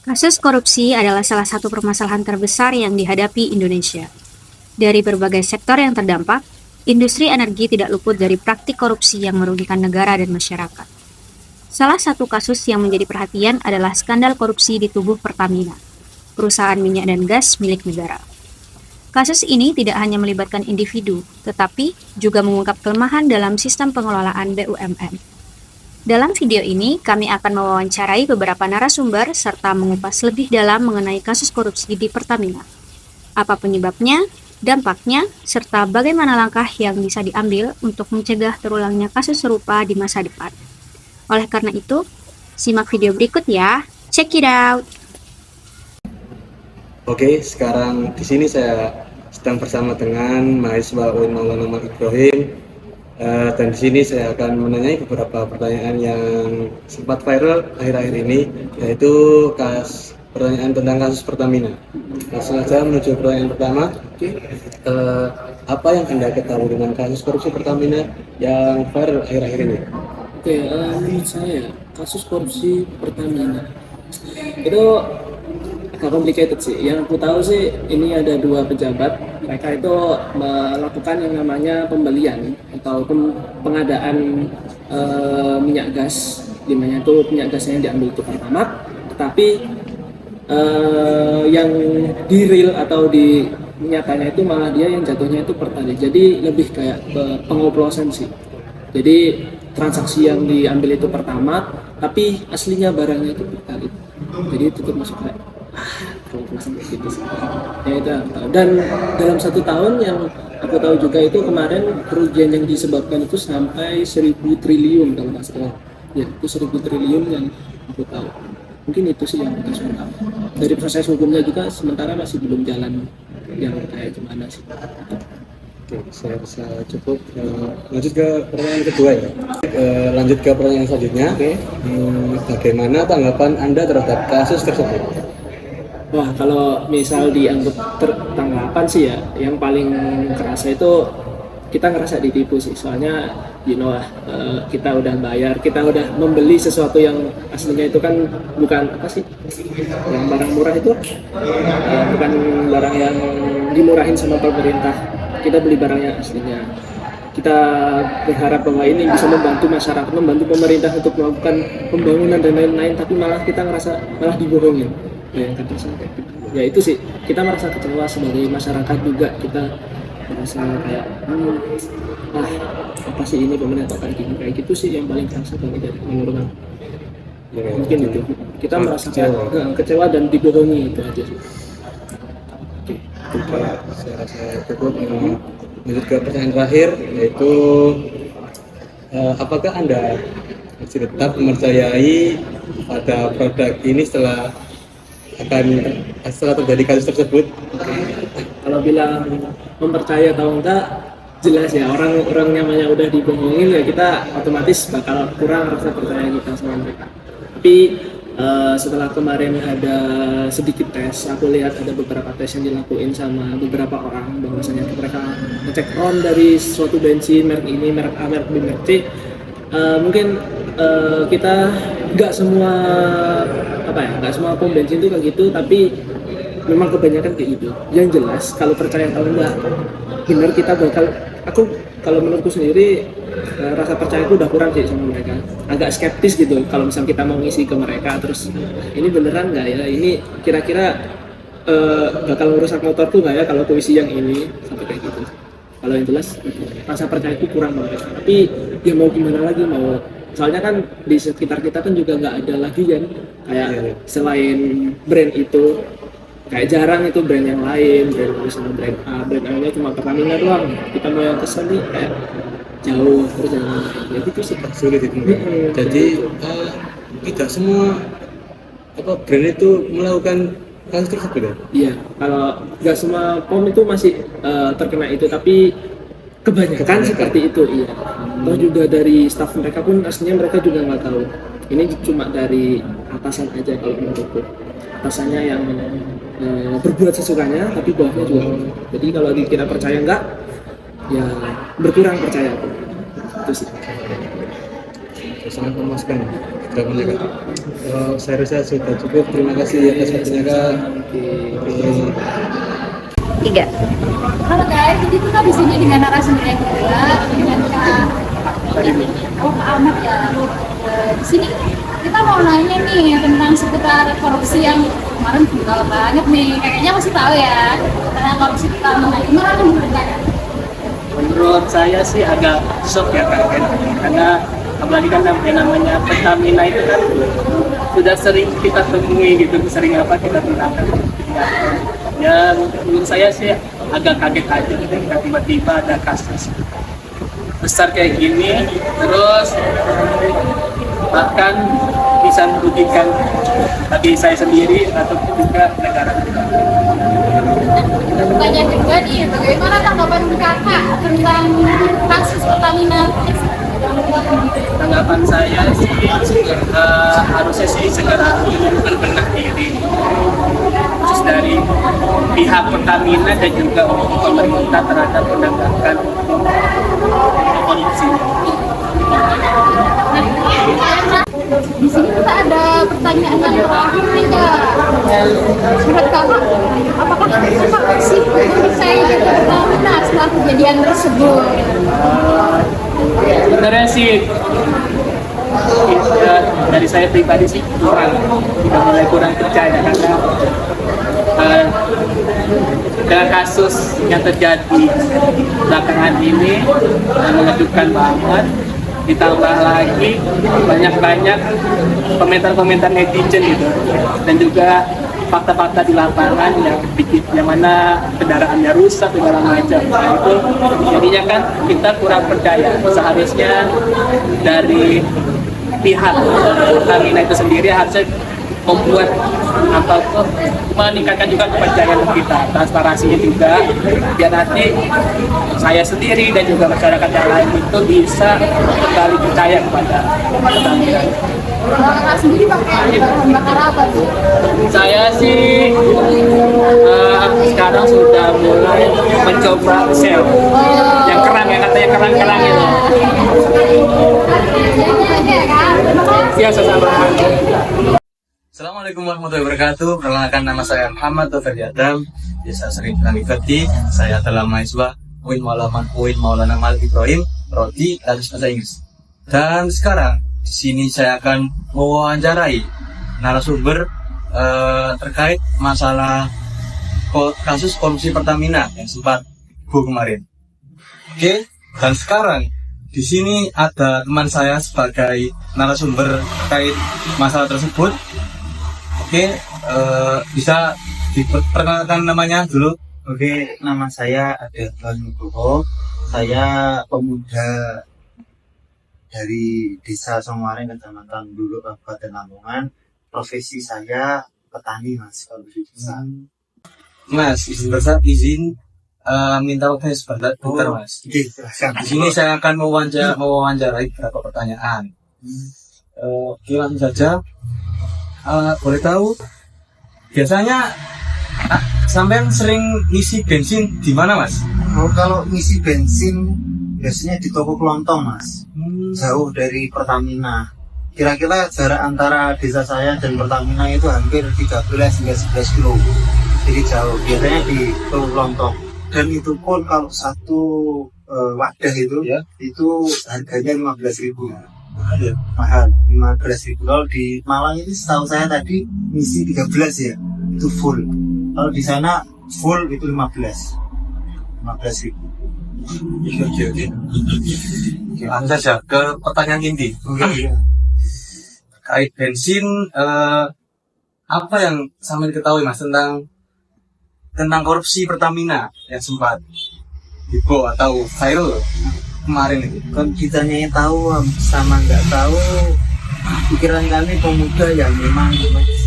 Kasus korupsi adalah salah satu permasalahan terbesar yang dihadapi Indonesia. Dari berbagai sektor yang terdampak, industri energi tidak luput dari praktik korupsi yang merugikan negara dan masyarakat. Salah satu kasus yang menjadi perhatian adalah skandal korupsi di tubuh Pertamina, perusahaan minyak dan gas milik negara. Kasus ini tidak hanya melibatkan individu, tetapi juga mengungkap kelemahan dalam sistem pengelolaan BUMN. Dalam video ini, kami akan mewawancarai beberapa narasumber serta mengupas lebih dalam mengenai kasus korupsi di Pertamina. Apa penyebabnya, dampaknya, serta bagaimana langkah yang bisa diambil untuk mencegah terulangnya kasus serupa di masa depan. Oleh karena itu, simak video berikut ya. Check it out! Oke, sekarang di sini saya sedang bersama dengan mahasiswa UIN Maulana Ahmad Ibrahim. Dan di sini saya akan menanyai beberapa pertanyaan yang sempat viral akhir-akhir ini, yaitu pertanyaan tentang kasus Pertamina. Langsung saja menuju pertanyaan pertama. Apa yang Anda ketahui dengan kasus korupsi Pertamina yang viral akhir-akhir ini? Menurut saya kasus korupsi Pertamina itu agak complicated sih. Yang aku tahu sih ini ada dua pejabat, mereka itu melakukan yang namanya pembelian ataupun pengadaan minyak gas, di mana itu minyak gasnya yang diambil itu Pertamax, tetapi yang di real atau di nyatanya itu malah dia yang jatuhnya itu Pertalite. Jadi lebih kayak pengoplosan sih. Jadi transaksi yang diambil itu Pertamax, tapi aslinya barangnya itu Pertalite. Jadi itu termasuk kayak kalau kayak gitu sih. Ya itu aku tahu. Dan dalam 1 tahun yang aku tahu juga itu kemarin kerugian yang disebabkan itu sampai 1.000 triliun kalau nggak salah. Ya itu 1.000 triliun yang aku tahu. Mungkin itu sih yang kita sudah tahu. Dari proses hukumnya juga sementara masih belum jalan yang kayak gimana sih. Oke, saya rasa cukup. Lanjut ke pertanyaan kedua ya. Lanjut ke pertanyaan selanjutnya. Bagaimana tanggapan Anda terhadap kasus tersebut? Wah, kalau misal dianggap tanggapan sih ya, yang paling kerasa itu kita ngerasa ditipu sih. Soalnya, kita udah bayar, kita udah membeli sesuatu yang aslinya itu kan bukan apa sih, yang barang murah itu, bukan barang yang dimurahin sama pemerintah. Kita beli barang yang aslinya. Kita berharap bahwa ini bisa membantu masyarakat, membantu pemerintah untuk melakukan pembangunan dan lain-lain, tapi malah kita ngerasa malah dibohongin. Ya itu sih, kita merasa kecewa sebagai masyarakat juga. Kita merasa kayak apa sih ini pemerintah kayak gitu sih yang paling terasa dari menurut aku. Mungkin itu kita merasa kecewa dan dibohongi, itu aja sih. Oke, saya rasa cukup. Lanjut ke pertanyaan terakhir, yaitu apakah Anda masih tetap mempercayai pada produk ini setelah terjadi kasus tersebut? Kalau bilang mempercaya atau enggak, jelas ya, orang namanya udah dibohongin ya kita otomatis bakal kurang rasa percaya kita sama mereka. Tapi setelah kemarin ada sedikit tes, aku lihat ada beberapa tes yang dilakuin sama beberapa orang, bahwasanya mereka ngecek RON dari suatu bensin merek ini, merek A, merek B, merek C. Mungkin kita nggak semua pom bensin itu kayak gitu, tapi memang kebanyakan kayak gitu. Yang jelas kalau percaya atau enggak, benar kita kalau menurutku sendiri rasa percaya itu udah kurang sih sama mereka. Agak skeptis gitu kalau misal kita mau ngisi ke mereka, terus ini beneran nggak ya, ini kira-kira bakal ngerusak motorku nggak ya kalau aku isi yang ini, sampai kayak gitu. Kalau yang jelas rasa percaya itu kurang banget. Tapi ya mau gimana lagi, soalnya kan di sekitar kita kan juga nggak ada lagi kan kayak selain brand itu, kayak jarang itu brand yang lain, misalnya brand A, brand A-nya cuma Pertamina doang. Kita mau yang kesel nih kayak jauh, terus yang lain ya gitu sih, Sulit itu. Jadi tidak semua brand itu melakukan kasus tersebut ya? Iya, kalau nggak semua pom itu masih terkena itu, tapi kebanyakan seperti itu, iya. Terus juga dari staff mereka pun aslinya mereka juga nggak tahu. Ini cuma dari atasan aja kalau menurutku. Atasannya yang berbuat sesukanya, tapi bawahnya juga. Jadi kalau kita percaya nggak, ya berkurang percaya aku. Itu sih. Sangat memuaskan. programnya Kak. Saya rasa sudah cukup. Terima kasih atas waktunya Kak. Oke. 3. Halo guys, jadi kita di sini dengan narasumber yang kedua dengan Kak Ahmad ya. Di sini kita mau nanya nih tentang seputar korupsi yang kemarin viral banget nih. Kayaknya masih tahu ya tentang korupsi Pertamina. Gimana menurut kalian? Menurut saya sih agak shock ya kaget, karena apalagi kan yang namanya Pertamina itu kan sudah sering kita temui gitu, sering apa kita gunakan. Ya menurut saya sih agak kaget aja gitu, tiba-tiba ada kasus besar kayak gini, terus bahkan bisa merugikan bagi saya sendiri atau juga negara kita. Pertanyaan kedua nih, bagaimana tanggapan kakak tentang kasus Pertamina? Tanggapan saya sih harusnya sih segera berbenah diri, khusus dari pihak Pertamina dan juga pemerintah terhadap penegakan korupsi. Di sini kita ada pertanyaan yang terakhir nih kak. Menurut kakak, apakah kakak masih percaya dengan Pertamina setelah kejadian tersebut? Sebenarnya sih dari saya pribadi sih mulai kurang percaya, karena dengan kasus yang terjadi belakangan ini mengejutkan banget, ditambah lagi banyak komentar-komentar netizen gitu, dan juga fakta-fakta di lapangan yang mana kendaraannya rusak segala macam. Nah itu jadinya kan kita kurang percaya. Seharusnya dari pihak Pertamina itu sendiri harusnya membuat atau meningkatkan juga kepercayaan kita, transparansinya juga, biar nanti saya sendiri dan juga masyarakat yang lain itu bisa kembali percaya kepada Pertamina. Kakak sendiri pakai bahan bakar apa tuh? Saya sih sekarang sudah mulai mencoba Shell yang kerang, yang katanya kerang-kerang itu. Ya, sama. Assalamualaikum warahmatullahi wabarakatuh. Perkenalkan, nama saya Muhammad Taufik Adam. Biasa sering dipanggil Fati. Saya adalah mahasiswa UIN Maulana Malik Ibrahim, Prodi Lanjut Bahasa Inggris. Dan sekarang di sini saya akan mewawancarai narasumber terkait masalah kasus korupsi Pertamina yang sempat kemarin. Oke, dan sekarang di sini ada teman saya sebagai narasumber terkait masalah tersebut. Oke, bisa diperkenalkan namanya dulu. Oke, nama saya Adelvan Nugroho. Saya pemuda dari Desa Songwareng, Kecamatan Dulu, Kabupaten Lamongan. Profesi saya petani, Mas. Kalau di desa. Mas, izin minta waktunya sebentar, Mas. Oke, Di sini saya akan mewawancarai beberapa pertanyaan. Oke, langsung saja. Boleh tahu, biasanya sampean sering ngisi bensin di mana, Mas? Oh, kalau ngisi bensin biasanya di toko kelontong, Mas. Jauh dari Pertamina. Kira-kira jarak antara desa saya dan Pertamina itu hampir 13 hingga 11 kilo. Jadi jauh. Biasanya di toko kelontong. Dan itu pun kalau satu wadah itu, ya, itu harganya 15.000. Mahal, 15.000. Kalau di Malang ini setahu saya tadi ngisi 13 ya, itu full. Kalau di sana full itu 15.000. Oke. Langsung saja ke pertanyaan inti. Terkait bensin, apa yang sampean ketahui, Mas, tentang korupsi Pertamina yang sempat heboh atau viral kemarin itu? Kalau ditanya tahu sama nggak tahu, pikiran kami pemuda yang memang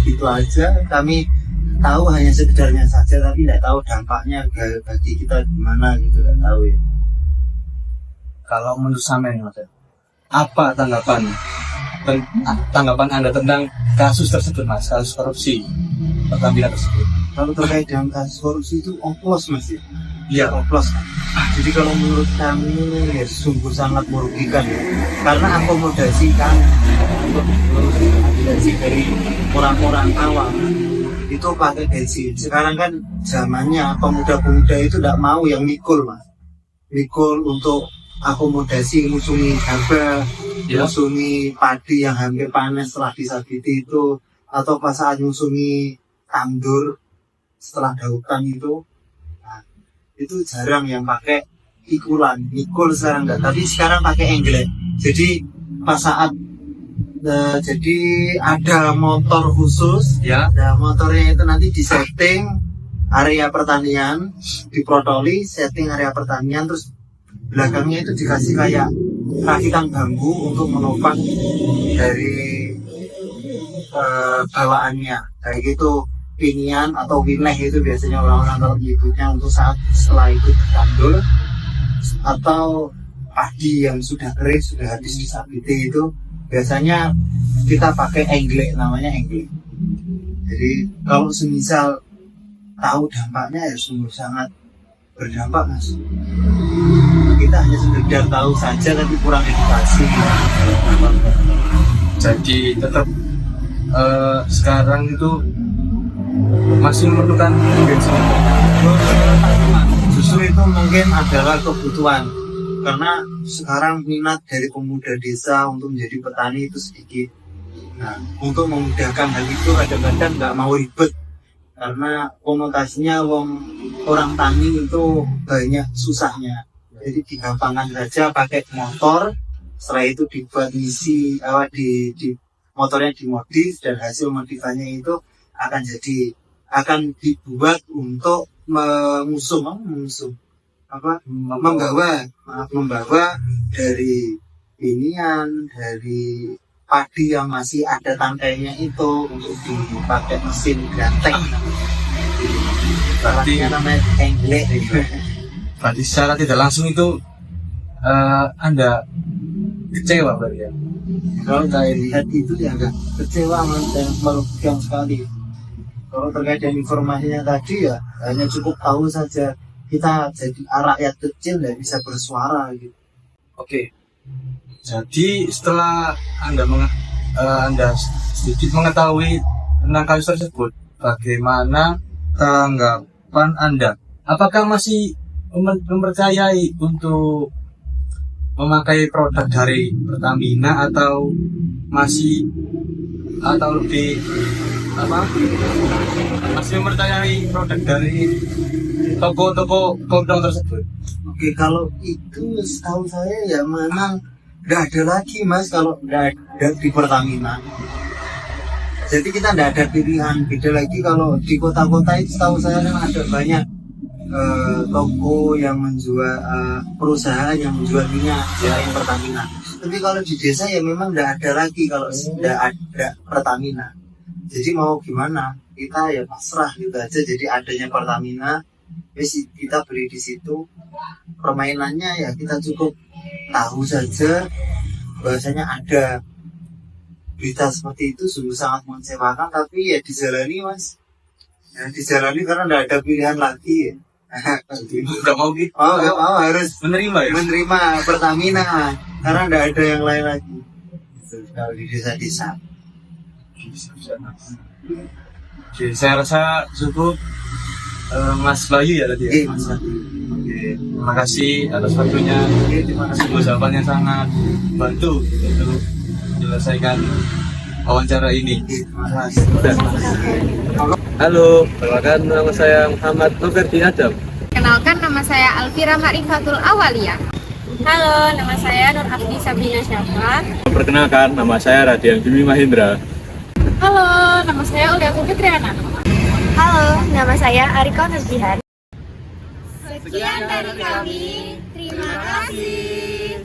itu aja. Kami tahu hanya sekedarnya saja, tapi nggak tahu dampaknya bagi kita gimana gitu, nggak tahu ya. Kalau menurut sampean, Mas, apa tanggapan Anda tentang kasus tersebut, Mas, kasus korupsi Pertamina tersebut? Kalau terkait dengan kasus korupsi itu oplos, Mas ya. Iya, oplos kan. Jadi kalau menurut kami ya sungguh sangat merugikan ya. Karena akomodasi kan untuk akomodasi dari orang-orang awam itu pakai bensin. Sekarang kan zamannya pemuda-pemuda itu tidak mau yang mikul mas. Mikul untuk akomodasi ngusungi gabah, ngusungi padi yang hampir panen setelah disabiti itu, atau pas saat ngusungi tandur setelah dautan itu. Itu jarang yang pakai pikulan, mikul sekarang enggak, tapi sekarang pakai enggle. Jadi pas saat jadi ada motor khusus, Ya. nah motornya itu nanti disetting area pertanian, diprotoli, setting area pertanian, terus belakangnya itu dikasih kayak rakitan bambu untuk menopang dari bawaannya, kayak gitu. Pinian atau wineh itu biasanya orang-orang kalau menyebutnya untuk saat setelah itu ditandur, atau padi yang sudah kering, sudah habis disabiti itu biasanya kita pakai enggle, namanya enggle. Jadi kalau semisal tahu dampaknya ya sungguh sangat berdampak mas. Kita hanya sekedar tahu saja tapi kurang edukasi. Jadi tetap sekarang itu masih memerlukan bensin. Justru itu mungkin adalah kebutuhan, karena sekarang minat dari pemuda desa untuk menjadi petani itu sedikit. Nah, untuk memudahkan hal itu kadang-kadang nggak mau ribet, karena konotasinya orang tani itu banyak susahnya. Jadi digampangkan saja pakai motor, setelah itu dibuat misi di motornya dimodif, dan hasil modifannya itu akan dibuat untuk membawa dari pinian, dari padi yang masih ada tangkainya itu untuk dipakai mesin ganteng. Berarti namanya enggle. Berarti secara tidak langsung itu Anda kecewa berarti ya? Kalau saya lihat itu ya agak kecewa dan merugikan sekali. Kalau terkait dengan informasinya tadi ya hanya cukup tahu saja, kita jadi rakyat kecil nggak bisa bersuara gitu. Oke. Jadi setelah Anda sedikit mengetahui tentang kasus tersebut, bagaimana tanggapan Anda? Apakah masih mempercayai untuk memakai produk dari Pertamina atau lebih masih mempercayai produk dari toko-toko kodong tersebut? Oke, kalau itu setahu saya ya memang nggak ada lagi mas kalau nggak ada di Pertamina. Jadi kita nggak ada pilihan. Beda lagi kalau di kota-kota itu setahu saya kan ada banyak toko yang menjual perusahaan yang menjual minyak selain Pertamina. Tapi kalau di desa ya memang nggak ada lagi kalau nggak ada Pertamina. Jadi mau gimana, kita ya pasrah gitu aja. Jadi adanya Pertamina, kita beli di situ. Permainannya ya kita cukup tahu saja bahwasanya ada berita seperti itu, sungguh sangat mengecewakan, tapi ya dijalani mas. Ya dijalani karena nggak ada pilihan lagi. Nggak mau gitu? Oh nggak mau, harus menerima ya? Menerima Pertamina karena nggak ada yang lain lagi. Kalau di desa-desa. Oke, saya rasa cukup Mas Bayu ya tadi ya? Mas Bayu. Oke, terima kasih atas waktunya. Sebuah jawaban yang sangat membantu untuk menyelesaikan wawancara ini. Halo, perkenalkan nama saya Muhammad Noverdi Adam. Kenalkan, nama saya Alfira Marifatul Awalia. Halo, nama saya Nur Afdi Sabina Syafat. Perkenalkan, nama saya Radian Bimi Mahendra. Halo, nama saya Ulia Fitriana. Halo, nama saya Ariko Nurjihan. Sekian dari kami, terima kasih.